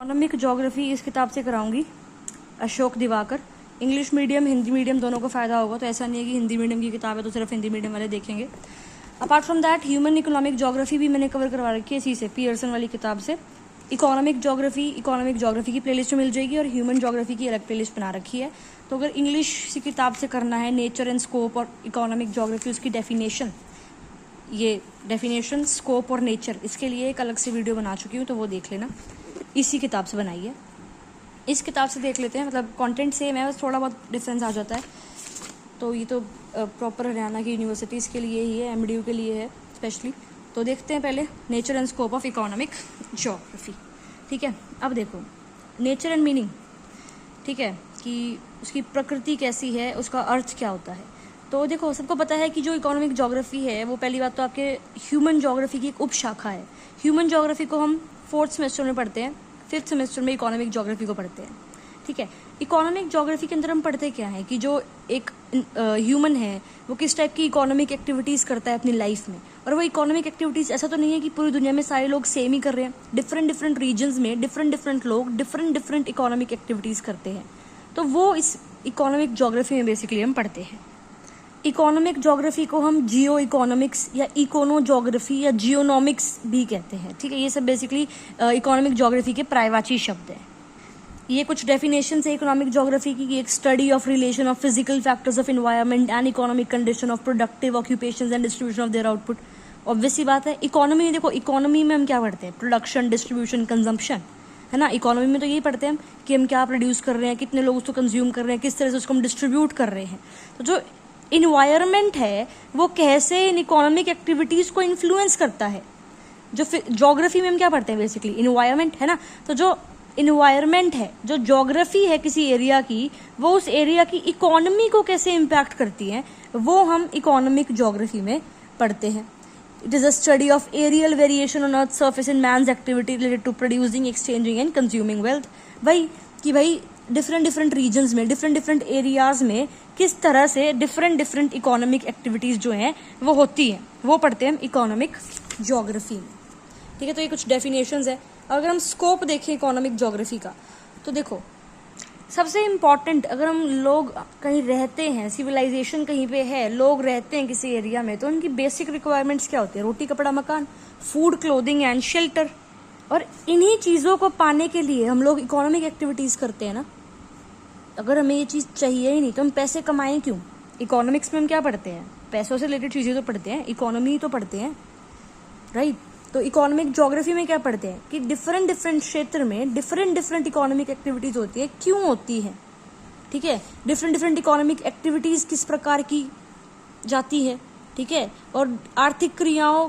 Economic geography इस किताब से कराऊंगी, Ashok Diwakar. English medium Hindi medium दोनों को फ़ायदा होगा, तो ऐसा नहीं है कि हिंदी मीडियम की किताब है तो सिर्फ हिंदी मीडियम वाले देखेंगे। Apart from that human economic geography भी मैंने कवर करवा रखी है इसी से, पियर्सन वाली किताब से। इकोनॉमिक ज्योग्राफी की प्लेलिस्ट में मिल जाएगी और ह्यूमन ज्योग्राफी की अलग प्लेलिस्ट बना रखी है। तो अगर इंग्लिश की किताब से करना है नेचर एंड स्कोप और इकोनॉमिक ज्योग्राफी, उसकी डेफिनेशन, ये डेफिनेशन, स्कोप और नेचर, इसके लिए एक अलग से वीडियो बना चुकी हूँ, तो वो देख लेना। इसी किताब से बनाई है, इस किताब से देख लेते हैं। मतलब कंटेंट सेम है, बस थोड़ा बहुत डिफरेंस आ जाता है। तो ये तो प्रॉपर हरियाणा की यूनिवर्सिटीज़ के लिए ही है, एमडीयू के लिए है स्पेशली। तो देखते हैं पहले nature and scope of economic geography. ठीक है, अब देखो नेचर एंड मीनिंग, ठीक है, कि उसकी प्रकृति कैसी है, उसका अर्थ क्या होता है। तो देखो सबको पता है कि जो इकोनॉमिक ज्योग्राफी है वो पहली बात तो आपके ह्यूमन ज्योग्राफी की एक उपशाखा है। ह्यूमन ज्योग्राफी को हम 4th सेमेस्टर में पढ़ते हैं, 5th सेमेस्टर में इकोनॉमिक ज्योग्राफी को पढ़ते हैं। ठीक है, इकोनॉमिक ज्योग्राफी के अंदर हम पढ़ते क्या है कि जो एक ह्यूमन है वो किस टाइप की इकोनॉमिक एक्टिविटीज़ करता है अपनी लाइफ में। और वो इकोनॉमिक एक्टिविटीज़ ऐसा तो नहीं है कि पूरी दुनिया में सारे लोग सेम ही कर रहे हैं, डिफरेंट रीजन्स में डिफरेंट लोग डिफरेंट इकोनॉमिक एक्टिविटीज़ करते हैं। तो वो इस इकोनॉमिक ज्योग्राफी में बेसिकली हम पढ़ते हैं। इकोनॉमिक ज्योग्राफी को हम जियो इकोनॉमिक्स या इकोनो ज्योग्राफी या जियोनॉमिक्स भी कहते हैं। ठीक है, ये सब बेसिकली इकोनॉमिक ज्योग्राफी के पर्यायवाची शब्द हैं। ये कुछ डेफिनेशन है इकोनॉमिक ज्योग्राफी की, एक study of relation of physical factors of environment and economic condition of productive occupations and distribution of their output. Obvious सी बात है, इकोनॉमी, देखो इकोनॉमी में हम क्या पढ़ते हैं, प्रोडक्शन, डिस्ट्रीब्यूशन, कंजम्पशन, है ना। इकोनॉमी में तो यही पढ़ते हैं कि हम क्या प्रोड्यूस कर रहे हैं, कितने लोग उसको कंज्यूम कर रहे हैं, किस तरह से उसको हम डिस्ट्रीब्यूट कर रहे हैं। तो जो इन्वायरमेंट है वो कैसे इन इकोनॉमिक एक्टिविटीज़ को इन्फ्लुएंस करता है। जो ज्योग्राफी में हम क्या पढ़ते हैं बेसिकली, इन्वायरमेंट, है ना। तो जो इन्वायरमेंट है, जो ज्योग्राफी है किसी एरिया की, वो उस एरिया की इकोनॉमी को कैसे इम्पैक्ट करती है, वो हम इकोनॉमिक ज्योग्राफी में पढ़ते हैं। It is a study of areal variation on earth surface in man's activity related to producing, exchanging and consuming wealth. भाई डिफरेंट रीजन्स में, डिफरेंट एरियाज में किस तरह से डिफरेंट इकोनॉमिक एक्टिविटीज़ जो हैं वो होती हैं, वो पढ़ते हैं हम इकोनॉमिक ज्योग्राफी में। ठीक है, तो ये कुछ डेफिनेशंस है। अगर हम स्कोप देखें इकोनॉमिक ज्योग्राफी का, तो देखो सबसे इम्पॉर्टेंट, अगर हम लोग कहीं रहते हैं, सिविलाइजेशन कहीं पे है, लोग रहते हैं किसी एरिया में, तो उनकी बेसिक रिक्वायरमेंट्स क्या होती है, रोटी कपड़ा मकान, फूड क्लोथिंग एंड शेल्टर। और इन्हीं चीज़ों को पाने के लिए हम लोग इकोनॉमिक एक्टिविटीज़ करते हैं ना। अगर हमें ये चीज़ चाहिए ही नहीं तो हम पैसे कमाएं क्यों। इकोनॉमिक्स में हम क्या पढ़ते हैं, पैसों से रिलेटेड चीज़ें तो पढ़ते हैं, इकोनॉमी तो पढ़ते हैं, राइट। तो इकोनॉमिक ज्योग्राफी में क्या पढ़ते हैं कि डिफरेंट क्षेत्र में डिफरेंट इकोनॉमिक एक्टिविटीज़ होती है, क्यों होती है। ठीक है, डिफरेंट इकोनॉमिक एक्टिविटीज़ किस प्रकार की जाती है, ठीक है, और आर्थिक क्रियाओं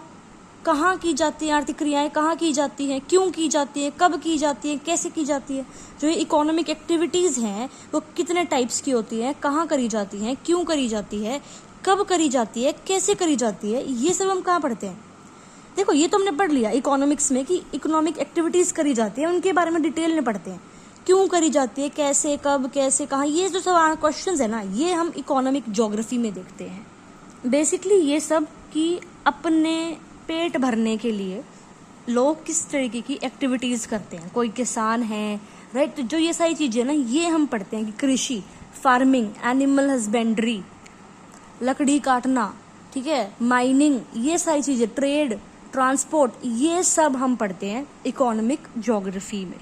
कहाँ की जाती हैं, आर्थिक क्रियाएं कहाँ की जाती हैं, क्यों की जाती है, कब की जाती है, कैसे की जाती है। जो ये इकोनॉमिक एक्टिविटीज़ हैं वो कितने टाइप्स की होती हैं, कहाँ करी जाती हैं, क्यों करी जाती है, कब करी जाती है, कैसे करी जाती है, ये सब हम कहाँ पढ़ते हैं। देखो ये तो हमने पढ़ लिया इकोनॉमिक्स में कि इकोनॉमिक एक्टिविटीज़ करी जाती है, उनके बारे में डिटेल में पढ़ते हैं, क्यों करी जाती है, कैसे, कब, कैसे, कहाँ, ये जो सब क्वेश्चन है ना, ये हम इकोनॉमिक ज्योग्राफी में देखते हैं। बेसिकली ये सब कि अपने पेट भरने के लिए लोग किस तरीके की एक्टिविटीज़ करते हैं, कोई किसान है, राइट। तो जो ये सारी चीज़ें ना, ये हम पढ़ते हैं कि कृषि, फार्मिंग, एनिमल हस्बेंड्री, लकड़ी काटना, ठीक है, माइनिंग, ये सारी चीज़ें, ट्रेड, ट्रांसपोर्ट, ये सब हम पढ़ते हैं इकोनॉमिक ज्योग्राफी में।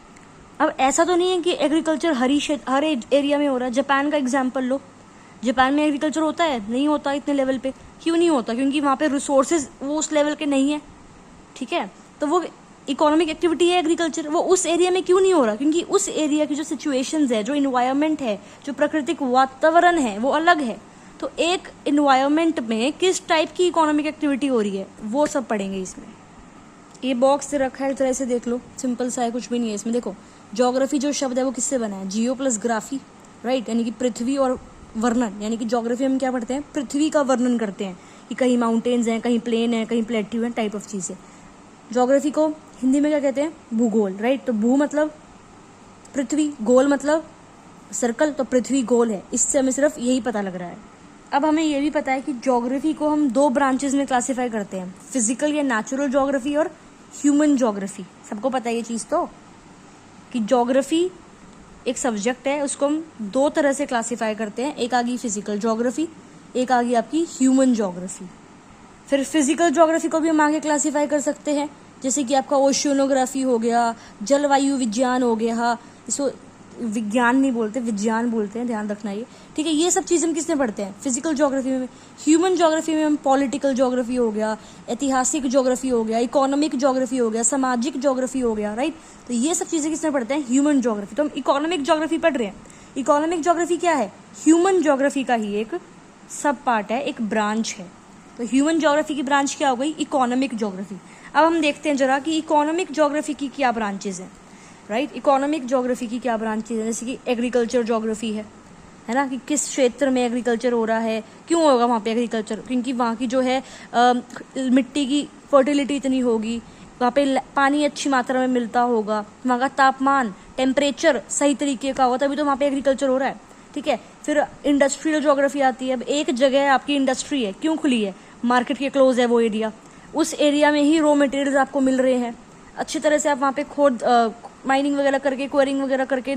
अब ऐसा तो नहीं है कि एग्रीकल्चर हर एरिया में हो रहा है। जापान का एग्जाम्पल लो, जापान में एग्रीकल्चर होता है, नहीं होता इतने लेवल पे। क्यों नहीं होता, क्योंकि वहाँ पे रिसोर्सेज वो उस लेवल के नहीं है। ठीक है, तो वो इकोनॉमिक एक्टिविटी है एग्रीकल्चर, वो उस एरिया में क्यों नहीं हो रहा, क्योंकि उस एरिया की जो सिचुएशंस है, जो इन्वायरमेंट है, जो प्राकृतिक वातावरण है, वो अलग है। तो एक इन्वायरमेंट में किस टाइप की इकोनॉमिक एक्टिविटी हो रही है, वो सब पढ़ेंगे इसमें। ये बॉक्स रखा है, तरह से देख लो, सिंपल सा है, कुछ भी नहीं है इसमें। देखो ज्योग्राफी जो शब्द है वो किससे बना है, जियो प्लस ग्राफी, राइट, यानी कि पृथ्वी और वर्णन। यानी कि ज्योग्राफी हम क्या पढ़ते हैं, पृथ्वी का वर्णन करते हैं कि कहीं माउंटेन्स हैं, कहीं प्लेन है, कहीं प्लेट्यू है, टाइप ऑफ चीज़ है। ज्योग्राफी को हिंदी में क्या कहते हैं, भूगोल, राइट। तो भू मतलब पृथ्वी, गोल मतलब सर्कल, तो पृथ्वी गोल है। इससे हमें सिर्फ यही पता लग रहा है। अब हमें ये भी पता है कि ज्योग्राफी को हम 2 ब्रांचेस में क्लासीफाई करते हैं, फिजिकल या नेचुरल ज्योग्राफी और ह्यूमन ज्योग्राफी। सबको पता है ये चीज़ तो। कि ज्योग्राफी एक सब्जेक्ट है, उसको हम दो तरह से क्लासीफाई करते हैं, एक आ गई फिजिकल ज्योग्राफी, एक आ गई आपकी ह्यूमन ज्योग्राफी। फिर फिजिकल ज्योग्राफी को भी हम आगे क्लासीफाई कर सकते हैं, जैसे कि आपका ओशियोनोग्राफी हो गया, जलवायु विज्ञान हो गया, इसको विज्ञान नहीं बोलते, विज्ञान बोलते हैं, ध्यान रखना ये, ठीक है। ये सब चीज़ हम किसमें पढ़ते हैं, फिजिकल ज्योग्राफी में। ह्यूमन ज्योग्राफी में हम पॉलिटिकल ज्योग्राफी हो गया, ऐतिहासिक ज्योग्राफी हो गया, इकोनॉमिक ज्योग्राफी हो गया, सामाजिक ज्योग्राफी हो गया, राइट। तो ये सब चीज़ें किसमें पढ़ते हैं, ह्यूमन ज्योग्राफी। तो हम इकोनॉमिक ज्योग्राफी पढ़ रहे हैं। इकोनॉमिक ज्योग्राफी क्या है, ह्यूमन ज्योग्राफी का ही एक सब पार्ट है, एक ब्रांच है। तो ह्यूमन ज्योग्राफी की ब्रांच क्या हो गई, इकोनॉमिक ज्योग्राफी। अब हम देखते हैं जरा कि इकोनॉमिक ज्योग्राफी की क्या ब्रांचेज हैं, राइट। इकोनॉमिक ज्योग्राफी की क्या ब्रांचेज है, जैसे कि एग्रीकल्चर ज्योग्राफी है ना, कि किस क्षेत्र में एग्रीकल्चर हो रहा है, क्यों होगा वहाँ पे एग्रीकल्चर, क्योंकि वहाँ की जो है मिट्टी की फर्टिलिटी इतनी होगी, वहाँ पे पानी अच्छी मात्रा में मिलता होगा, वहाँ का तापमान टेम्परेचर सही तरीके का होगा, तभी तो वहाँ पे एग्रीकल्चर हो रहा है, ठीक है। फिर इंडस्ट्रियल ज्योग्राफी आती है। अब एक जगह आपकी इंडस्ट्री है, क्यों खुली है, मार्केट के क्लोज है वो एरिया, उस एरिया में ही रॉ मटेरियल्स आपको मिल रहे हैं, अच्छी तरह से आप वहाँ पे खोद माइनिंग वगैरह करके, क्वेरिंग वगैरह करके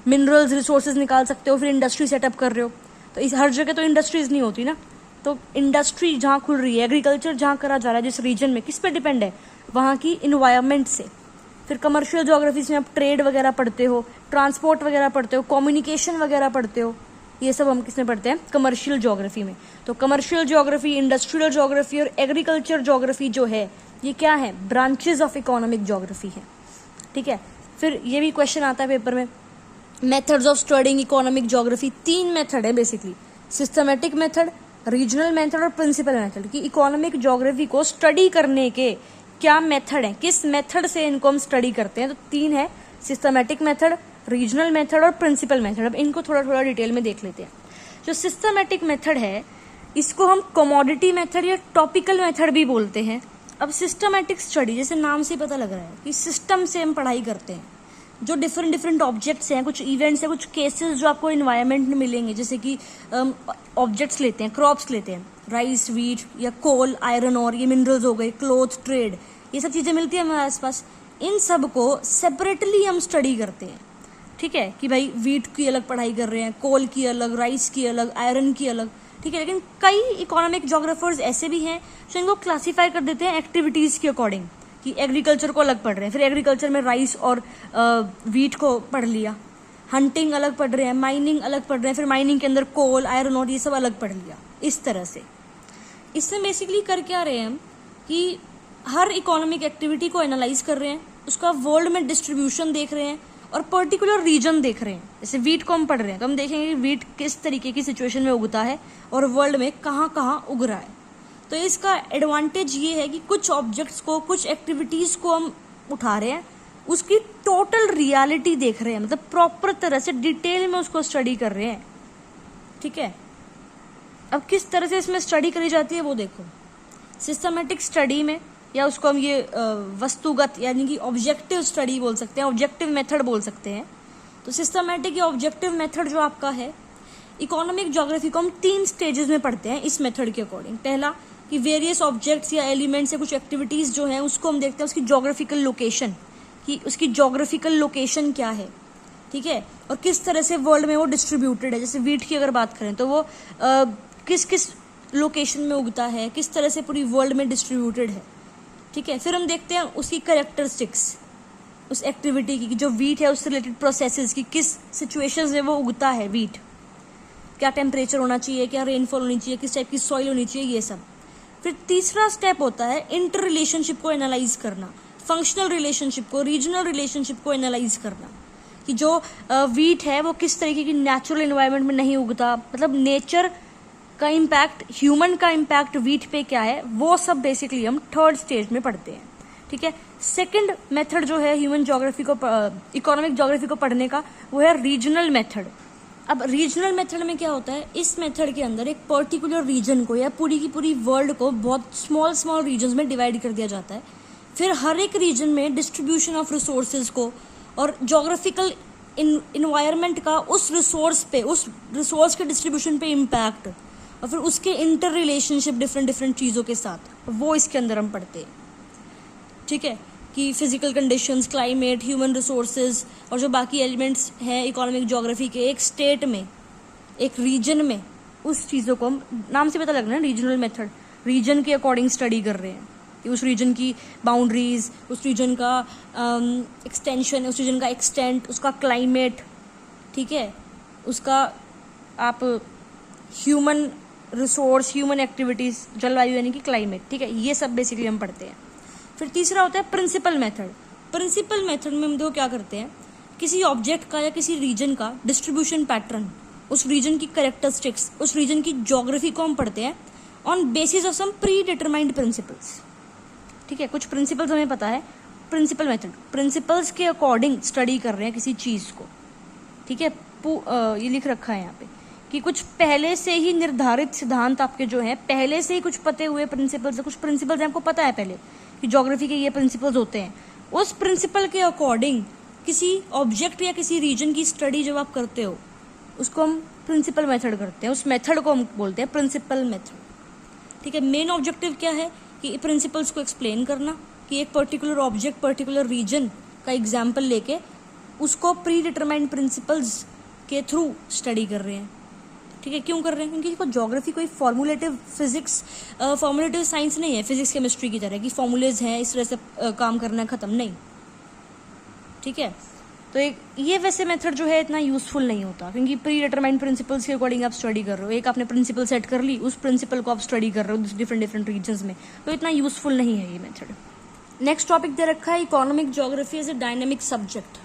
मिनरल्स रिसोर्सेज निकाल सकते हो, फिर इंडस्ट्री सेटअप कर रहे हो। तो इस हर जगह तो इंडस्ट्रीज नहीं होती ना, तो इंडस्ट्री जहाँ खुल रही है, एग्रीकल्चर जहाँ करा जा रहा है जिस रीजन में, किस पे डिपेंड है, वहाँ की इन्वायरमेंट से। फिर कमर्शियल ज्योग्राफी में आप ट्रेड वगैरह पढ़ते हो, ट्रांसपोर्ट वगैरह पढ़ते हो, कम्युनिकेशन वगैरह पढ़ते हो, ये सब हम किसमें पढ़ते हैं, कमर्शियल ज्योग्राफी में। तो कमर्शियल ज्योग्राफी, इंडस्ट्रियल ज्योग्राफी और एग्रीकल्चर ज्योग्राफी जो है, ये क्या है, ब्रांचेज ऑफ इकोनॉमिक ज्योग्राफी है, ठीक है। फिर ये भी क्वेश्चन आता है पेपर में, methods of studying economic geography. 3 method है basically, systematic method, regional method और प्रिंसिपल मेथड, कि इकोनॉमिक ज्योग्राफी को स्टडी करने के क्या मेथड है, किस मेथड से इनको हम स्टडी करते हैं। तो 3 है, सिस्टमेटिक मेथड, रीजनल मेथड और प्रिंसिपल मेथड। अब इनको थोड़ा थोड़ा डिटेल में देख लेते हैं। जो सिस्टमेटिक मेथड है, इसको हम कमोडिटी मेथड या टॉपिकल मेथड भी बोलते हैं। अब सिस्टमेटिक स्टडी, जैसे नाम से पता लग रहा है कि सिस्टम से हम पढ़ाई करते हैं, जो डिफरेंट ऑब्जेक्ट्स हैं, कुछ इवेंट्स हैं, कुछ केसेस जो आपको इन्वायरमेंट में मिलेंगे, जैसे कि ऑब्जेक्ट्स लेते हैं, क्रॉप्स लेते हैं, राइस, व्हीट या कोल, आयरन और, ये मिनरल्स हो गए, क्लोथ, ट्रेड, ये सब चीज़ें मिलती है हमारे आसपास। इन सब को सेपरेटली हम स्टडी करते हैं, ठीक है, कि भाई व्हीट की अलग पढ़ाई कर रहे हैं, कोल की अलग, राइस की अलग, आयरन की अलग, ठीक है। लेकिन कई इकोनॉमिक ज्योग्राफर्स ऐसे भी हैं जो इनको क्लासीफाई कर देते हैं एक्टिविटीज़ के अकॉर्डिंग, कि एग्रीकल्चर को अलग पढ़ रहे हैं, फिर एग्रीकल्चर में राइस और व्हीट को पढ़ लिया, हंटिंग अलग पढ़ रहे हैं, माइनिंग अलग पढ़ रहे हैं, फिर माइनिंग के अंदर कोल, आयरन और, ये सब अलग पढ़ लिया, इस तरह से। इसमें बेसिकली कर क्या रहे हैं हम, कि हर इकोनॉमिक एक्टिविटी को एनालाइज कर रहे हैं, उसका वर्ल्ड में डिस्ट्रीब्यूशन देख रहे हैं और पर्टिकुलर रीजन देख रहे हैं। जैसे वीट को हम पढ़ रहे हैं तो हम देखेंगे कि वीट किस तरीके की सिचुएशन में उगता है और वर्ल्ड में कहाँ कहाँ उग रहा है। तो इसका एडवांटेज ये है कि कुछ ऑब्जेक्ट्स को, कुछ एक्टिविटीज़ को हम उठा रहे हैं, उसकी टोटल रियलिटी देख रहे हैं, मतलब प्रॉपर तरह से डिटेल में उसको स्टडी कर रहे हैं, ठीक है। अब किस तरह से इसमें स्टडी करी जाती है वो देखो। सिस्टमेटिक स्टडी में, या उसको हम ये वस्तुगत यानी कि ऑब्जेक्टिव स्टडी बोल सकते हैं, ऑब्जेक्टिव मेथड बोल सकते हैं। तो सिस्टमेटिक या ऑब्जेक्टिव मेथड जो आपका है, इकोनॉमिक ज्योग्राफी को हम 3 स्टेजेस में पढ़ते हैं इस मेथड के अकॉर्डिंग। पहला कि वेरियस ऑब्जेक्ट्स या एलिमेंट्स या कुछ एक्टिविटीज़ जो हैं उसको हम देखते हैं उसकी ज्योग्राफिकल लोकेशन, कि उसकी ज्योग्राफिकल लोकेशन क्या है, ठीक है, और किस तरह से वर्ल्ड में वो डिस्ट्रीब्यूटेड है। जैसे वीट की अगर बात करें तो वो किस किस लोकेशन में उगता है, किस तरह से पूरी वर्ल्ड में डिस्ट्रीब्यूटेड है, ठीक है। फिर हम देखते हैं उसकी कैरेक्टरिस्टिक्स, उस एक्टिविटी की, जो वीट है उससे रिलेटेड प्रोसेसेस की, किस सिचुएशंस में वो उगता है वीट, क्या टेम्परेचर होना चाहिए, क्या रेनफॉल होनी चाहिए, किस टाइप की सॉइल होनी चाहिए, ये सब। फिर तीसरा स्टेप होता है इंटर रिलेशनशिप को एनालाइज करना, फंक्शनल रिलेशनशिप को, रीजनल रिलेशनशिप को एनालाइज करना, कि जो वीट है वो किस तरीके की नेचुरल एनवायरनमेंट में नहीं उगता, मतलब नेचर का इम्पैक्ट, ह्यूमन का इम्पैक्ट वीट पे क्या है, वो सब बेसिकली हम 3rd स्टेज में पढ़ते हैं, ठीक है। सेकंड मेथड जो है ह्यूमन ज्योग्राफी को, इकोनॉमिक ज्योग्राफी को पढ़ने का, वो है रीजनल मेथड। अब रीजनल मेथड में क्या होता है, इस मेथड के अंदर एक पर्टिकुलर रीजन को या पूरी की पूरी वर्ल्ड को बहुत स्मॉल रीजन्स में डिवाइड कर दिया जाता है। फिर हर एक रीजन में डिस्ट्रीब्यूशन ऑफ रिसोर्सेज को और ज्योग्राफिकल इन्वायरमेंट का उस रिसोर्स पे, उस रिसोर्स के डिस्ट्रीब्यूशन पे इम्पैक्ट, और फिर उसके इंटर रिलेशनशिप डिफरेंट चीज़ों के साथ, वो इसके अंदर हम पढ़ते हैं, ठीक है। कि physical conditions, climate, human resources और जो बाकी एलिमेंट्स हैं इकोनॉमिक ज्योग्राफी के, एक स्टेट में, एक रीजन में, उस चीज़ों को हम, नाम से पता लग रहा है रीजनल मेथड, रीजन के अकॉर्डिंग स्टडी कर रहे हैं कि उस रीजन की बाउंड्रीज, उस रीजन का एक्सटेंशन, उस रीजन का एक्सटेंट, उसका क्लाइमेट, ठीक है, उसका आप ह्यूमन रिसोर्स, ह्यूमन एक्टिविटीज़, जलवायु यानी कि क्लाइमेट, ठीक है, ये सब बेसिकली हम पढ़ते हैं। फिर तीसरा होता है प्रिंसिपल मेथड। प्रिंसिपल मेथड में हम देखो क्या करते हैं, किसी ऑब्जेक्ट का या किसी रीजन का डिस्ट्रीब्यूशन पैटर्न, उस रीजन की कैरेक्टरिस्टिक्स, उस रीजन की ज्योग्राफी को हम पढ़ते हैं on basis of some predetermined principles, ठीक है, कुछ प्रिंसिपल्स हमें पता है। प्रिंसिपल मेथड, प्रिंसिपल्स के अकॉर्डिंग स्टडी कर रहे हैं किसी चीज़ को, ठीक है। ये लिख रखा है यहाँ पे कि कुछ पहले से ही निर्धारित सिद्धांत आपके जो हैं, पहले से ही कुछ पते हुए प्रिंसिपल्स, कुछ प्रिंसिपल्स आपको पता है पहले कि ज्योग्राफी के ये प्रिंसिपल्स होते हैं, उस प्रिंसिपल के अकॉर्डिंग किसी ऑब्जेक्ट या किसी रीजन की स्टडी जब आप करते हो उसको हम प्रिंसिपल मेथड करते हैं, उस मेथड को हम बोलते हैं प्रिंसिपल मेथड, ठीक है। मेन ऑब्जेक्टिव क्या है कि प्रिंसिपल्स को एक्सप्लेन करना, कि एक पर्टिकुलर ऑब्जेक्ट, पर्टिकुलर रीजन का एग्जाम्पल लेके उसको प्री डिटरमाइंड प्रिंसिपल्स के थ्रू स्टडी कर रहे हैं, ठीक है। क्यों कर रहे हैं? क्योंकि देखो ज्योग्राफी कोई फॉर्मुलेटिव फिजिक्स, फॉर्मुलेटिव साइंस नहीं है फिजिक्स केमिस्ट्री की तरह कि फॉर्मूलेज हैं इस तरह से काम करना है, खत्म नहीं, ठीक है। तो एक ये वैसे मेथड जो है इतना यूजफुल नहीं होता, क्योंकि प्री डिटरमाइंड प्रिंसिपल्स के अकॉर्डिंग आप स्टडी कर रहे हो, एक आपने प्रिंसिपल सेट कर ली, उस प्रिंसिपल को आप स्टडी कर रहे हो डिफरेंट रीजन्स में, तो इतना यूजफुल नहीं है ये मेथड। नेक्स्ट टॉपिक दे रखा है economic geography as a dynamic subject.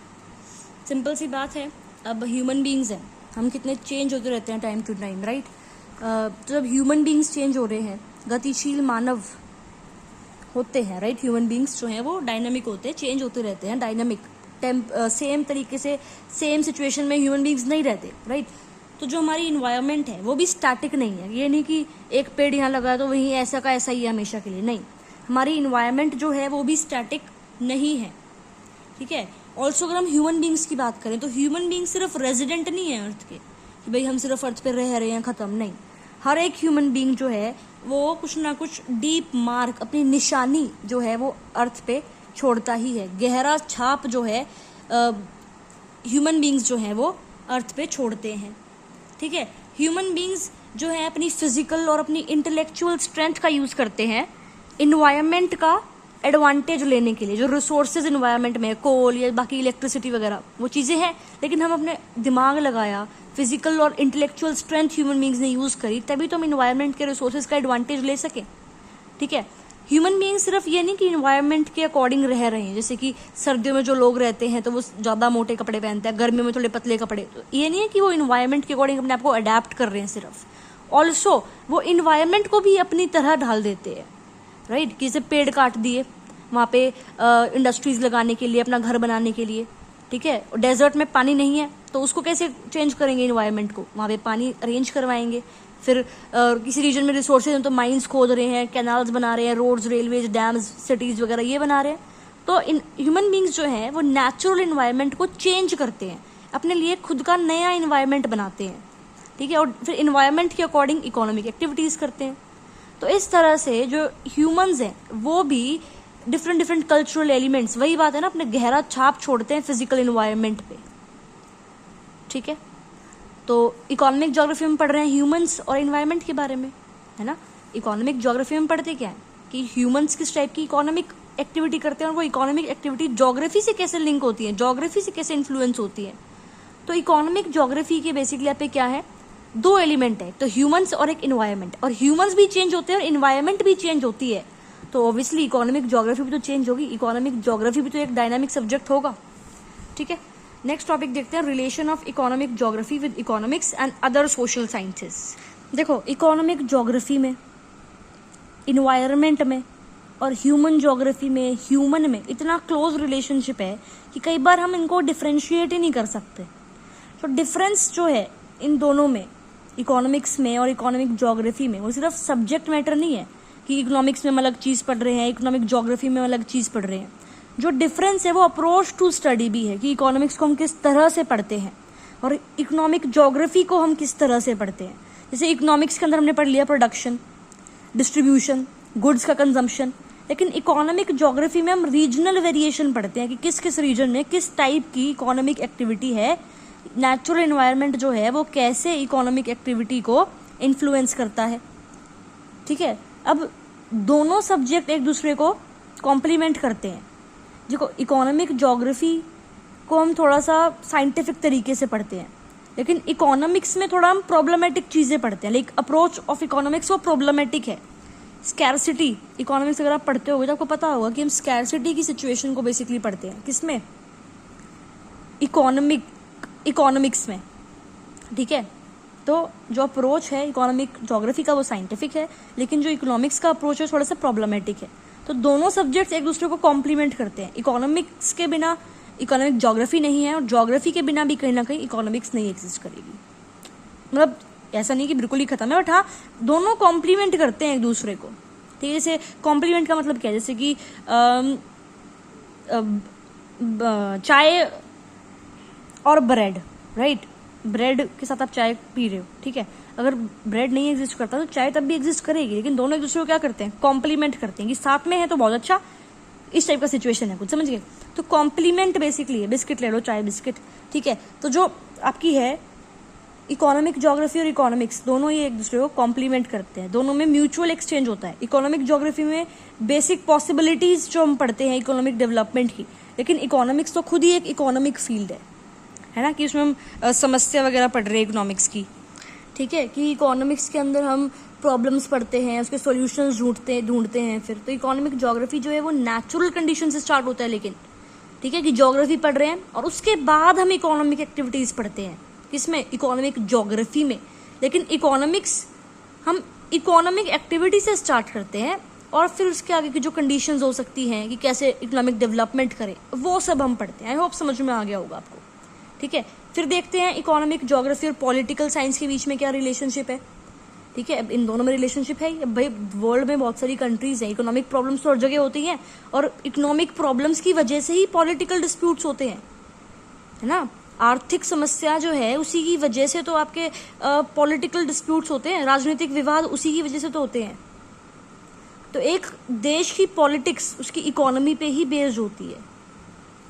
Simple सी बात है, अब ह्यूमन बींग्स हैं, हम कितने चेंज होते रहते हैं टाइम टू टाइम, राइट। तो जब ह्यूमन बींग्स चेंज हो रहे हैं, गतिशील मानव होते हैं, राइट, ह्यूमन बींग्स जो हैं वो डायनामिक होते हैं, चेंज होते रहते हैं, डायनामिक, सेम तरीके से सेम सिचुएशन में ह्यूमन बींग्स नहीं रहते, राइट। तो जो हमारी इन्वायरमेंट है वो भी स्टैटिक नहीं है, ये नहीं कि एक पेड़ यहाँ लगा है तो वहीं ऐसा का ऐसा ही है हमेशा के लिए, नहीं, हमारी इन्वायरमेंट जो है वो भी स्टैटिक नहीं है, ठीक है। ऑल्सो अगर हम ह्यूमन बींग्स की बात करें तो ह्यूमन बींग सिर्फ रेजिडेंट नहीं है अर्थ के, कि भाई हम सिर्फ अर्थ पे रह रहे हैं, खत्म नहीं, हर एक ह्यूमन बींग जो है वो कुछ ना कुछ डीप मार्क, अपनी निशानी जो है वो अर्थ पे छोड़ता ही है, गहरा छाप जो है ह्यूमन बींग्स जो हैं वो अर्थ पे छोड़ते हैं, ठीक है। ह्यूमन बींग्स जो है अपनी फिजिकल और अपनी इंटेलेक्चुअल स्ट्रेंथ का यूज करते हैं इन्वायरमेंट का एडवांटेज लेने के लिए। जो रिसोर्सेज इन्वायरमेंट में, कोल या बाकी इलेक्ट्रिसिटी वगैरह वो चीज़ें हैं, लेकिन हम अपने दिमाग लगाया, फिजिकल और इंटेलेक्चुअल स्ट्रेंथ ह्यूमन बींग्स ने यूज़ करी, तभी तो हम इन्वायरमेंट के रिसोर्सेज का एडवांटेज ले सके, ठीक है। ह्यूमन बींग सिर्फ ये नहीं कि इन्वायरमेंट के अकॉर्डिंग रह रहे हैं, जैसे कि सर्दियों में जो लोग रहते हैं तो वो ज़्यादा मोटे कपड़े पहनते हैं, गर्मियों में थोड़े पतले कपड़े, तो ये नहीं है कि वो इन्वायरमेंट के अकॉर्डिंग अपने आप को अडेप्ट कर रहे हैं सिर्फ, ऑल्सो वो इन्वायरमेंट को भी अपनी तरह ढाल देते हैं, राइट। कि जैसे पेड़ काट दिए वहाँ पे इंडस्ट्रीज लगाने के लिए, अपना घर बनाने के लिए, ठीक है। डेजर्ट में पानी नहीं है तो उसको कैसे चेंज करेंगे इन्वायरमेंट को, वहाँ पे पानी अरेंज करवाएंगे। फिर किसी रीजन में रिसोर्सेज हैं तो माइंस खोद रहे हैं, कैनाल्स बना रहे हैं, रोड्स, रेलवेज, डैम्स, सिटीज़ वगैरह ये बना रहे हैं। तो इन ह्यूमन बींग्स जो हैं वो नेचुरल इन्वायरमेंट को चेंज करते हैं, अपने लिए खुद का नया इन्वायरमेंट बनाते हैं, ठीक है, और फिर इन्वायरमेंट के अकॉर्डिंग इकोनॉमिक एक्टिविटीज़ करते हैं। तो इस तरह से जो ह्यूमंस हैं वो भी डिफरेंट कल्चरल एलिमेंट्स, वही बात है ना, अपने गहरा छाप छोड़ते हैं फिजिकल इन्वायरमेंट पे, ठीक है। तो इकोनॉमिक ज्योग्राफी में पढ़ रहे हैं ह्यूमंस और इन्वायरमेंट के बारे में, है ना। इकोनॉमिक ज्योग्राफी में पढ़ते क्या है कि ह्यूमंस किस टाइप की इकोनॉमिक एक्टिविटी करते हैं और वो इकोनॉमिक एक्टिविटी ज्योग्राफी से कैसे लिंक होती है, ज्योग्राफी से कैसे इन्फ्लुएंस होती है। तो इकोनॉमिक ज्योग्राफी के बेसिकली यहाँ पे क्या है, दो एलिमेंट है, तो ह्यूमंस और एक इन्वायरमेंट, और ह्यूमंस भी चेंज होते हैं और इन्वायरमेंट भी चेंज होती है, तो ऑब्वियसली इकोनॉमिक ज्योग्राफी भी तो चेंज होगी, इकोनॉमिक ज्योग्राफी भी तो एक डायनामिक सब्जेक्ट होगा, ठीक है। नेक्स्ट टॉपिक देखते हैं, relation of economic geography with economics and other social sciences. देखो इकोनॉमिक ज्योग्राफी में, इन्वायरमेंट में और ह्यूमन ज्योग्राफी में, ह्यूमन में इतना क्लोज रिलेशनशिप है कि कई बार हम इनको डिफ्रेंशिएट ही नहीं कर सकते। तो डिफरेंस जो है इन दोनों में, इकोनॉमिक्स में और इकोनॉमिक ज्योग्राफी में, वो सिर्फ सब्जेक्ट मैटर नहीं है कि इकोनॉमिक्स में हम अलग चीज़ पढ़ रहे हैं, इकोनॉमिक ज्योग्राफी में अलग चीज़ पढ़ रहे हैं। जो डिफरेंस है वो अप्रोच टू स्टडी भी है कि इकोनॉमिक्स को हम किस तरह से पढ़ते हैं और इकोनॉमिक ज्योग्राफी को हम किस तरह से पढ़ते हैं। जैसे इकोनॉमिक्स के अंदर हमने पढ़ लिया प्रोडक्शन, डिस्ट्रीब्यूशन, गुड्स का कंजम्पशन, लेकिन इकोनॉमिक ज्योग्राफी में हम रीजनल वेरिएशन पढ़ते हैं कि किस किस रीजन में किस टाइप की इकोनॉमिक एक्टिविटी है, नेचुरल एनवायरनमेंट जो है वो कैसे इकोनॉमिक एक्टिविटी को इन्फ्लुएंस करता है। ठीक है, अब दोनों सब्जेक्ट एक दूसरे को कॉम्प्लीमेंट करते हैं। देखो, इकोनॉमिक ज्योग्राफी को हम थोड़ा सा साइंटिफिक तरीके से पढ़ते हैं, लेकिन इकोनॉमिक्स में थोड़ा हम प्रॉब्लमेटिक चीज़ें पढ़ते हैं। लाइक अप्रोच ऑफ इकोनॉमिक्स वो प्रॉब्लमेटिक है। स्कैरसिटी इकोनॉमिक्स अगर आप पढ़ते होगे तो आपको पता होगा कि हम स्कैरसिटी की सिचुएशन को बेसिकली पढ़ते हैं। किसमें? इकोनॉमिक्स में। ठीक है, तो जो अप्रोच है इकोनॉमिक ज्योग्राफी का वो साइंटिफिक है, लेकिन जो इकोनॉमिक्स का अप्रोच है थोड़ा सा प्रॉब्लमेटिक है। तो दोनों सब्जेक्ट्स एक दूसरे को कॉम्प्लीमेंट करते हैं। इकोनॉमिक्स के बिना इकोनॉमिक ज्योग्राफी नहीं है, और ज्योग्राफी के बिना भी कहीं ना कहीं इकोनॉमिक्स नहीं एग्जिस्ट करेगी। मतलब ऐसा नहीं कि बिल्कुल ही खत्म है, बट हाँ, दोनों कॉम्प्लीमेंट करते हैं एक दूसरे को। ठीक है, जैसे कॉम्प्लीमेंट का मतलब क्या है? जैसे कि चाय और ब्रेड, राइट? ब्रेड के साथ आप चाय पी रहे हो, ठीक है, अगर ब्रेड नहीं एग्जिस्ट करता तो चाय तब भी एग्जिस्ट करेगी, लेकिन दोनों एक दूसरे को क्या करते हैं? कॉम्प्लीमेंट करते हैं कि साथ में है तो बहुत अच्छा। इस टाइप का सिचुएशन है, कुछ समझ गए? तो कॉम्प्लीमेंट बेसिकली है। बिस्किट ले लो, चाय बिस्किट, ठीक है। तो जो आपकी है इकोनॉमिक ज्योग्राफी और इकोनॉमिक्स दोनों ही एक दूसरे को कॉम्प्लीमेंट करते हैं, दोनों में म्यूचुअल एक्सचेंज होता है। इकोनॉमिक ज्योग्राफी में बेसिक पॉसिबिलिटीज जो हम पढ़ते हैं इकोनॉमिक डेवलपमेंट की, लेकिन इकोनॉमिक्स तो खुद ही एक इकोनॉमिक फील्ड है ना, कि उसमें हम समस्या वगैरह पढ़ रहे हैं इकोनॉमिक्स की। ठीक है, कि इकोनॉमिक्स के अंदर हम प्रॉब्लम्स पढ़ते हैं, उसके सॉल्यूशंस ढूंढते हैं फिर। तो इकोनॉमिक ज्योग्राफी जो है वो नेचुरल कंडीशन से स्टार्ट होता है, लेकिन ठीक है कि ज्योग्राफी पढ़ रहे हैं और उसके बाद हम इकोनॉमिक एक्टिविटीज पढ़ते हैं। किसमें? इकोनॉमिक ज्योग्राफी में। लेकिन इकोनॉमिक्स हम इकोनॉमिक एक्टिविटी से स्टार्ट करते हैं और फिर उसके आगे की जो कंडीशंस हो सकती हैं कि कैसे इकोनॉमिक डेवलपमेंट करें, वो सब हम पढ़ते हैं। आई होप समझ में आ गया होगा आपको। ठीक है, फिर देखते हैं इकोनॉमिक ज्योग्राफी और पॉलिटिकल साइंस के बीच में क्या रिलेशनशिप है। ठीक है, अब इन दोनों में रिलेशनशिप है। भाई वर्ल्ड में बहुत सारी कंट्रीज हैं, इकोनॉमिक प्रॉब्लम्स तो हर जगह होती हैं, और इकोनॉमिक प्रॉब्लम्स की वजह से ही पॉलिटिकल डिस्प्यूट्स होते हैं, है ना। आर्थिक समस्या जो है उसी की वजह से तो आपके पॉलिटिकल डिस्प्यूट्स होते हैं, राजनीतिक विवाद उसी की वजह से तो होते हैं। तो एक देश की पॉलिटिक्स उसकी इकोनॉमी पे ही बेस्ड होती है,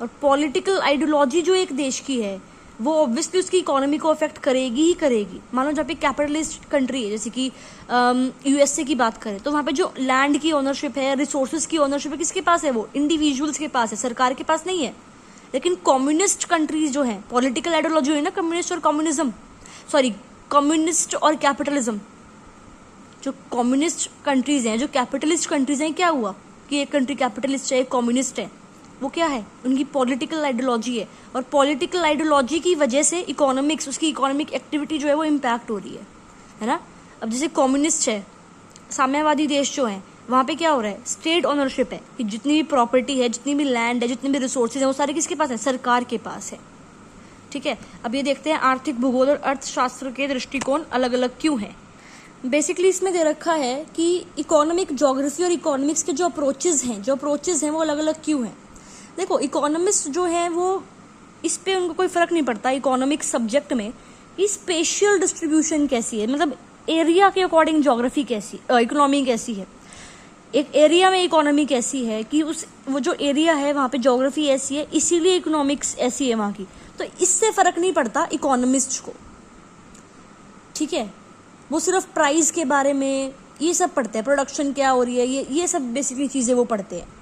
और पॉलिटिकल आइडियोलॉजी जो एक देश की है वो ऑब्वियसली उसकी इकोनॉमी को अफेक्ट करेगी ही करेगी। मान लो जहाँ पे कैपिटलिस्ट कंट्री है, जैसे कि यूएसए की बात करें, तो वहाँ पे जो लैंड की ओनरशिप है, रिसोर्सेज की ओनरशिप है, किसके पास है? वो इंडिविजुअल्स के पास है, सरकार के पास नहीं है। लेकिन कम्युनिस्ट कंट्रीज जो हैं, पॉलिटिकल आइडियोलॉजी है ना, कम्युनिस्ट और कम्युनिज्म, सॉरी कम्युनिस्ट और कैपिटलिज्म। जो कम्युनिस्ट कंट्रीज हैं, जो कैपिटलिस्ट कंट्रीज हैं, क्या हुआ कि एक कंट्री कैपिटलिस्ट है, एक कम्युनिस्ट है, वो क्या है? उनकी पॉलिटिकल आइडियोलॉजी है, और पॉलिटिकल आइडियोलॉजी की वजह से इकोनॉमिक्स, उसकी इकोनॉमिक एक्टिविटी जो है वो इम्पैक्ट हो रही है ना। अब जैसे कम्युनिस्ट है, साम्यवादी देश जो है, वहाँ पे क्या हो रहा है? स्टेट ओनरशिप है कि जितनी भी प्रॉपर्टी है, जितनी भी लैंड है, जितनी भी रिसोर्सेज है, वो सारे किसके पास है? सरकार के पास है। ठीक है, अब ये देखते हैं आर्थिक भूगोल और अर्थशास्त्र के दृष्टिकोण अलग अलग क्यों हैं। बेसिकली इसमें दे रखा है कि इकोनॉमिक ज्योग्राफी और इकोनॉमिक्स के जो अप्रोचेज हैं वो अलग अलग क्यों हैं। देखो, इकोनॉमिस्ट जो है वो इस पे उनको कोई फर्क नहीं पड़ता इकोनॉमिक सब्जेक्ट में कि स्पेशियल डिस्ट्रीब्यूशन कैसी है, मतलब एरिया के अकॉर्डिंग ज्योग्राफी कैसी, इकोनॉमी कैसी है, एक एरिया में इकोनॉमी कैसी है, कि वो जो एरिया है वहाँ पे ज्योग्राफी ऐसी है, इसीलिए इकोनॉमिक्स ऐसी है वहाँ की। तो इससे फर्क नहीं पड़ता इकोनॉमिस्ट को। ठीक है, वो सिर्फ प्राइस के बारे में ये सब पढ़ते हैं, प्रोडक्शन क्या हो रही है, ये सब बेसिकली चीज़ें वो पढ़ते हैं।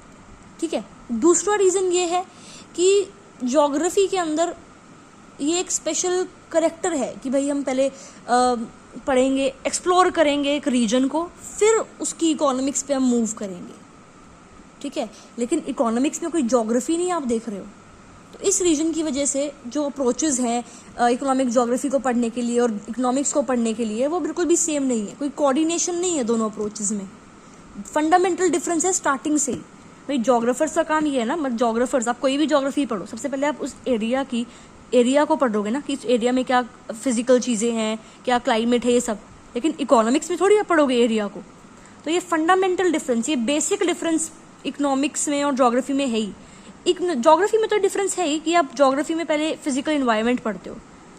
ठीक है, दूसरा रीज़न ये है कि ज्योग्राफी के अंदर ये एक स्पेशल करेक्टर है कि भाई हम पहले पढ़ेंगे, एक्सप्लोर करेंगे एक रीजन को, फिर उसकी इकोनॉमिक्स पे हम मूव करेंगे। ठीक है, लेकिन इकोनॉमिक्स में कोई ज्योग्राफी नहीं आप देख रहे हो। तो इस रीजन की वजह से जो अप्रोचेज हैं इकोनॉमिक ज्योग्राफी को पढ़ने के लिए और इकोनॉमिक्स को पढ़ने के लिए, वो बिल्कुल भी सेम नहीं है, कोई कोऑर्डिनेशन नहीं है दोनों अप्रोचेज में। फंडामेंटल डिफरेंस है स्टार्टिंग से ही। भाई ज्योग्राफर्स का काम ये है ना, मतलब ज्योग्राफर्स, आप कोई भी ज्योग्राफी पढ़ो, सबसे पहले आप उस एरिया को पढ़ोगे ना कि इस एरिया में क्या फिजिकल चीज़ें हैं, क्या क्लाइमेट है, ये सब। लेकिन इकोनॉमिक्स में थोड़ी आप पढ़ोगे एरिया को। तो ये फंडामेंटल डिफरेंस, ये बेसिक डिफरेंस इकोनॉमिक्स में और ज्योग्राफी में है ही। ज्योग्राफी में तो डिफरेंस है ही कि आप ज्योग्राफी में पहले फिजिकल इन्वायरमेंट पढ़ते हो,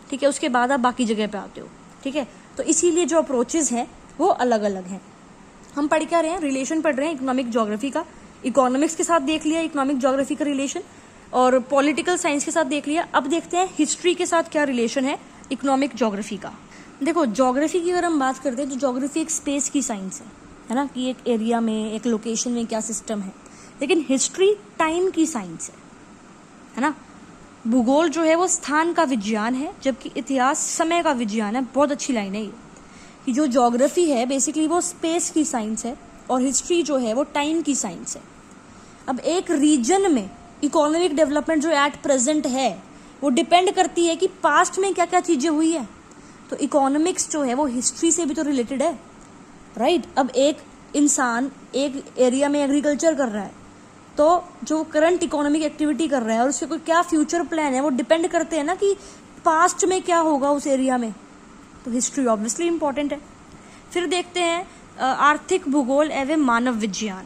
ठीक है, उसके बाद आप बाकी जगह पे आते हो। ठीक है, तो इसीलिए जो अप्रोचेज हैं वो अलग अलग हैं। हम पढ़ क्या रहे हैं? रिलेशन पढ़ रहे हैं इकोनॉमिक ज्योग्राफी का इकोनॉमिक्स के साथ देख लिया इकोनॉमिक ज्योग्राफी का रिलेशन, और पॉलिटिकल साइंस के साथ देख लिया। अब देखते हैं हिस्ट्री के साथ क्या रिलेशन है इकोनॉमिक ज्योग्राफी का। देखो, ज्योग्राफी की अगर हम बात करते हैं तो ज्योग्राफी एक स्पेस की साइंस है ना, कि एक एरिया में, एक लोकेशन में क्या सिस्टम है। लेकिन हिस्ट्री टाइम की साइंस है ना। भूगोल जो है वो स्थान का विज्ञान है, जबकि इतिहास समय का विज्ञान है। बहुत अच्छी लाइन है ये, कि जो ज्योग्राफी है बेसिकली वो स्पेस की साइंस है और हिस्ट्री जो है वो टाइम की साइंस है। अब एक रीजन में इकोनॉमिक डेवलपमेंट जो एट प्रेजेंट है वो डिपेंड करती है कि पास्ट में क्या क्या चीजें हुई है। तो इकोनॉमिक्स जो है वो हिस्ट्री से भी तो रिलेटेड है, राइट। अब एक इंसान एक एरिया में एग्रीकल्चर कर रहा है, तो जो करंट इकोनॉमिक एक्टिविटी कर रहा है और उसके कोई क्या फ्यूचर प्लान है वो डिपेंड करते हैं ना कि पास्ट में क्या होगा उस एरिया में। तो हिस्ट्री ऑब्वियसली इंपॉर्टेंट है। फिर देखते हैं आर्थिक भूगोल एवं मानव विज्ञान,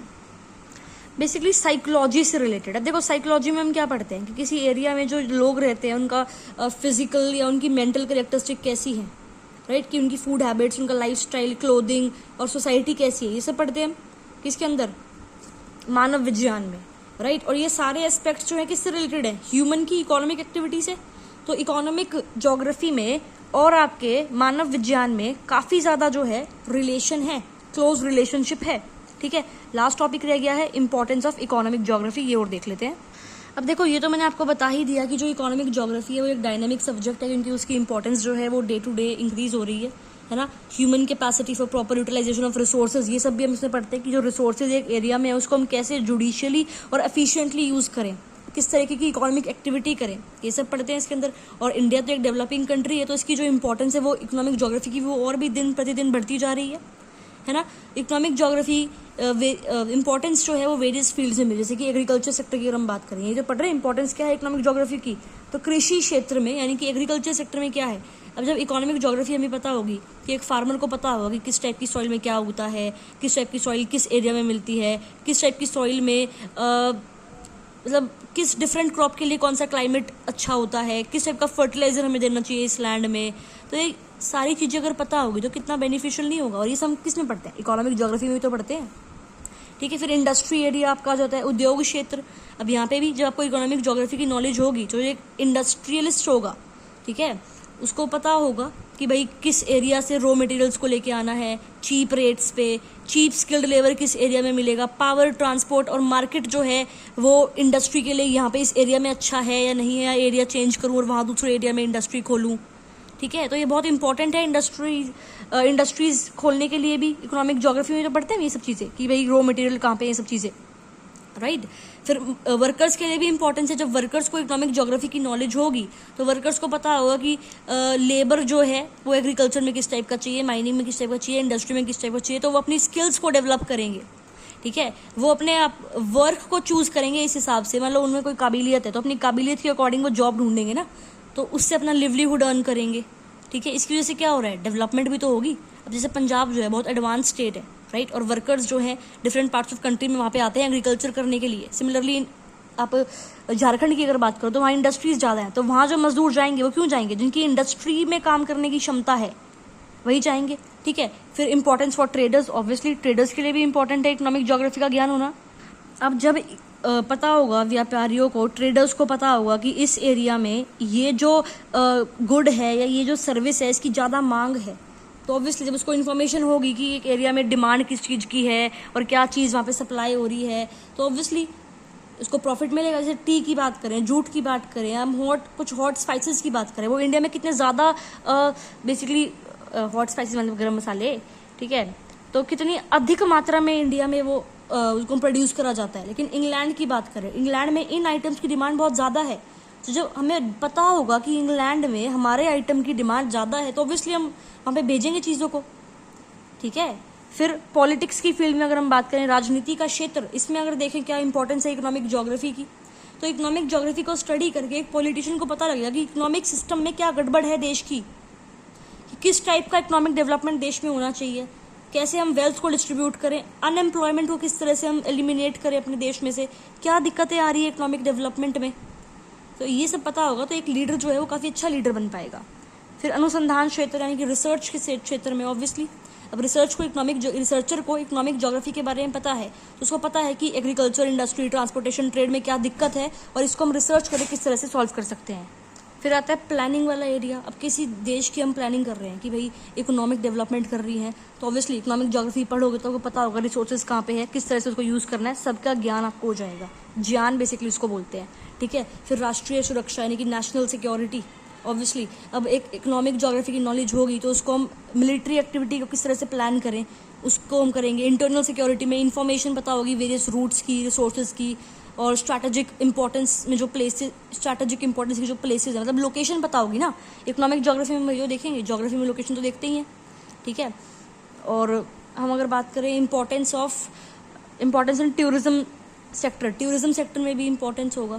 बेसिकली साइकोलॉजी से रिलेटेड है। देखो, साइकोलॉजी में हम क्या पढ़ते हैं कि किसी एरिया में जो लोग रहते हैं उनका फिजिकल या उनकी मेंटल कैरेक्टरिस्टिक कैसी है, राइट, कि उनकी फूड हैबिट्स, उनका लाइफस्टाइल, क्लोथिंग और सोसाइटी कैसी है, ये सब पढ़ते हैं हम किसके अंदर, मानव विज्ञान में, राइट। और ये सारे एस्पेक्ट्स जो है किससे रिलेटेड है, ह्यूमन की इकोनॉमिक एक्टिविटी से। तो इकोनॉमिक ज्योग्राफी में और आपके मानव विज्ञान में काफी ज्यादा जो है रिलेशन है, क्लोज रिलेशनशिप है, ठीक है। लास्ट टॉपिक रह गया है इंपॉर्टेंस ऑफ इकोनॉमिक ज्योग्राफी, ये और देख लेते हैं। अब देखो, ये तो मैंने आपको बता ही दिया कि जो इकोनॉमिक ज्योग्राफी है वो एक डायनामिक सब्जेक्ट है, क्योंकि उसकी इंपॉर्टेंस जो है वो डे टू डे इंक्रीज हो रही है ना। Human capacity for proper utilization of resources, ये सब भी हम इसमें पढ़ते हैं कि जो रिसोर्सेज एक एरिया में है उसको हम कैसे जुडिशियली और एफिशिएंटली यूज करें, किस तरीके की इकोनॉमिक एक्टिविटी करें, ये सब पढ़ते हैं इसके अंदर। और इंडिया तो एक डेवलपिंग कंट्री है, तो इसकी जो इंपॉर्टेंस है वो इकोनॉमिक ज्योग्राफी की वो और भी दिन प्रतिदिन बढ़ती जा रही है ना। इकोनॉमिक ज्योग्राफी इंपॉर्टेंस जो है वो वेरियस फील्ड्स में, जैसे कि एग्रीकल्चर सेक्टर की अगर हम बात करें, ये जो पढ़ रहे हैं इंपॉर्टेंस क्या है इकोनॉमिक ज्योग्राफी की, तो कृषि क्षेत्र में यानी कि एग्रीकल्चर सेक्टर में क्या है। अब जब इकोनॉमिक ज्योग्राफी हमें पता होगी कि एक फार्मर को पता होगा कि किस टाइप की सॉइल में क्या उगता है, किस टाइप की सॉइल किस एरिया में मिलती है, किस टाइप की सॉइल में मतलब किस डिफरेंट क्रॉप के लिए कौन सा क्लाइमेट अच्छा होता है, किस टाइप का फर्टिलाइजर हमें देना चाहिए इस लैंड में, तो ये सारी चीज़ें अगर पता होगी तो कितना बेनिफिशियल नहीं होगा। और ये सब किस में पढ़ते हैं, इकोनॉमिक ज्योग्राफी में भी तो पढ़ते हैं, ठीक है। फिर इंडस्ट्री एरिया आपका जो होता है, उद्योग क्षेत्र। अब यहाँ पे भी जब आपको इकोनॉमिक ज्योग्राफी की नॉलेज होगी, जो एक इंडस्ट्रियलिस्ट होगा, ठीक है, उसको पता होगा कि भाई किस एरिया से रॉ मटेरियल्स को लेके आना है चीप रेट्स पे, चीप स्किल्ड लेबर किस एरिया में मिलेगा, पावर, ट्रांसपोर्ट और मार्केट जो है वो इंडस्ट्री के लिए यहाँ पे इस एरिया में अच्छा है या नहीं है, या एरिया चेंज करूँ और वहाँ दूसरे एरिया में इंडस्ट्री खोलूँ, ठीक है। तो ये बहुत इंपॉर्टेंट है इंडस्ट्रीज खोलने के लिए भी। इकोनॉमिक ज्योग्राफी में तो पढ़ते हैं ये सब चीज़ें कि भाई रॉ मटेरियल कहाँ पे, ये सब चीज़ें, राइट। फिर वर्कर्स के लिए भी इंपॉर्टेंस है। जब वर्कर्स को इकोनॉमिक ज्योग्राफी की नॉलेज होगी तो वर्कर्स को पता होगा कि लेबर जो है वो एग्रीकल्चर में किस टाइप का चाहिए, माइनिंग में किस टाइप का चाहिए, इंडस्ट्री में किस टाइप का चाहिए, तो वो अपनी स्किल्स को डेवलप करेंगे, ठीक है। वो अपने आप वर्क को चूज करेंगे इस हिसाब से, मतलब उनमें कोई काबिलियत है तो अपनी काबिलियत के अकॉर्डिंग वो जॉब ढूंढेंगे ना, तो उससे अपना लिवलीहुड अर्न करेंगे, ठीक है। इसकी वजह से क्या हो रहा है, डेवलपमेंट भी तो होगी। अब जैसे पंजाब जो है बहुत एडवांस स्टेट है, राइट, और वर्कर्स जो हैं डिफरेंट पार्ट्स ऑफ कंट्री में वहाँ पे आते हैं एग्रीकल्चर करने के लिए। सिमिलरली आप झारखंड की अगर बात करो तो वहाँ इंडस्ट्रीज ज़्यादा हैं, तो वहाँ जो मजदूर जाएंगे वो क्यों जाएंगे, जिनकी इंडस्ट्री में काम करने की क्षमता है वही जाएंगे, ठीक है। फिर importance for traders, obviously traders के लिए भी इंपॉर्टेंट है इकोनॉमिक ज्योग्राफी का ज्ञान होना। अब जब पता होगा व्यापारियों को, ट्रेडर्स को पता होगा कि इस एरिया में ये जो गुड है या ये जो सर्विस है इसकी ज़्यादा मांग है, तो ऑब्वियसली जब उसको इन्फॉर्मेशन होगी कि एक एरिया में डिमांड किस चीज़ की है और क्या चीज़ वहाँ पे सप्लाई हो रही है, तो ऑब्वियसली उसको प्रॉफिट मिलेगा। जैसे टी की बात करें, जूट की बात करें, हम कुछ हॉट स्पाइसेस की बात करें, वो इंडिया में कितने ज़्यादा बेसिकली हॉट स्पाइसेस मतलब गरम मसाले, ठीक है, तो कितनी अधिक मात्रा में इंडिया में वो उसको प्रोड्यूस करा जाता है। लेकिन इंग्लैंड की बात करें, इंग्लैंड में इन आइटम्स की डिमांड बहुत ज़्यादा है, तो जब हमें पता होगा कि इंग्लैंड में हमारे आइटम की डिमांड ज़्यादा है तो ऑब्वियसली हम वहाँ पे भेजेंगे चीज़ों को, ठीक है। फिर पॉलिटिक्स की फील्ड में अगर हम बात करें, राजनीति का क्षेत्र, इसमें अगर देखें क्या इंपॉर्टेंस है इकोनॉमिक ज्योग्राफी की, तो इकोनॉमिक ज्योग्राफी को स्टडी करके एक पॉलिटिशियन को पता लगेगा कि इकोनॉमिक सिस्टम में क्या गड़बड़ है देश की, कि किस टाइप का इकोनॉमिक डेवलपमेंट देश में होना चाहिए, कैसे हम वेल्थ को डिस्ट्रीब्यूट करें, अनएम्प्लॉयमेंट को किस तरह से हम एलिमिनेट करें अपने देश में से, क्या दिक्कतें आ रही है इकोनॉमिक डेवलपमेंट में, तो ये सब पता होगा तो एक लीडर जो है वो काफ़ी अच्छा लीडर बन पाएगा। फिर अनुसंधान क्षेत्र यानी कि रिसर्च के क्षेत्र में ऑब्वियसली अब रिसर्चर को इकोनॉमिक ज्योग्राफी के बारे में पता है, तो उसको पता है कि एग्रीकल्चर, इंडस्ट्री, ट्रांसपोर्टेशन, ट्रेड में क्या दिक्कत है और इसको हम रिसर्च करके किस तरह से सॉल्व कर सकते हैं। फिर आता है प्लानिंग वाला एरिया। अब किसी देश की हम प्लानिंग कर रहे हैं कि भाई इकोनॉमिक डेवलपमेंट कर रही है, तो ऑब्वियसली इकोनॉमिक ज्योग्राफी पढ़ोगे तो आपको पता होगा रिसोर्सेज कहाँ पे है, किस तरह से उसको यूज़ करना है, सबका ज्ञान आपको हो जाएगा। ज्ञान बेसिकली उसको बोलते हैं, ठीक है। फिर राष्ट्रीय सुरक्षा यानी कि नेशनल सिक्योरिटी, ऑब्वियसली अब एक इकोनॉमिक ज्योग्राफी की नॉलेज होगी तो उसको हम मिलिट्री एक्टिविटी को किस तरह से प्लान करें उसको हम करेंगे। इंटरनल सिक्योरिटी में इंफॉर्मेशन पता होगी वेरियस रूट्स की, रिसोर्सेज की, और स्ट्रैटेजिक इंपॉर्टेंस में जो प्लेसेस, स्ट्रैटेजिक इंपॉर्टेंस की जो प्लेसेस है, मतलब लोकेशन पता होगी ना। इकोनॉमिक ज्योग्राफी में जो देखेंगे, ज्योग्राफी में लोकेशन तो देखते ही हैं, ठीक है। और हम अगर बात करें इम्पोर्टेंस इन टूरिज्म सेक्टर में भी इम्पोर्टेंस होगा,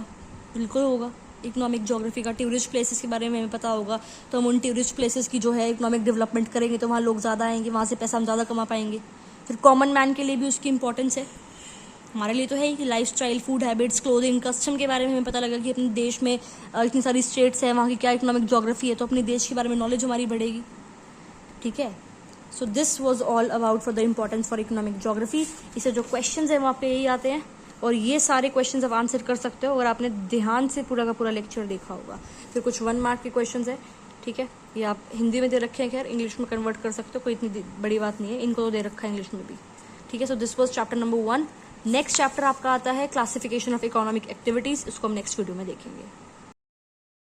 बिल्कुल होगा इकोनॉमिक ज्योग्राफी का। टूरिस्ट प्लेसेस के बारे में हमें पता होगा तो हम उन टूरिस्ट प्लेसेस की जो है इकोनॉमिक डेवलपमेंट करेंगे, तो वहाँ लोग ज़्यादा आएंगे, वहाँ से पैसा हम ज़्यादा कमा पाएंगे। फिर कॉमन मैन के लिए भी उसकी इंपॉर्टेंस है, हमारे लिए तो है ही कि life style, food habits, clothing, custom के बारे में हमें पता लगा कि अपने देश में इतनी सारी स्टेट्स हैं, वहाँ की क्या इकोनॉमिक ज्योग्राफी है, तो अपने देश के बारे में नॉलेज हमारी बढ़ेगी, ठीक है। So this was all about for the importance for economic geography. इसे जो क्वेश्चन है वहाँ पे यही आते हैं, और ये सारे क्वेश्चन आप आंसर कर सकते हो अगर आपने ध्यान से पूरा का पूरा लेक्चर देखा होगा। फिर कुछ 1 मार्क के क्वेश्चन है, ठीक है, ये आप हिंदी में दे रखे हैं, खैर इंग्लिश में कन्वर्ट कर सकते हो, कोई इतनी बड़ी बात नहीं है, इनको तो दे रखा है इंग्लिश में भी, ठीक है। So this was chapter number 1। Next chapter आपका आता है क्लासिफिकेशन ऑफ इकोनॉमिक एक्टिविटीज़, इसको हम नेक्स्ट वीडियो में देखेंगे।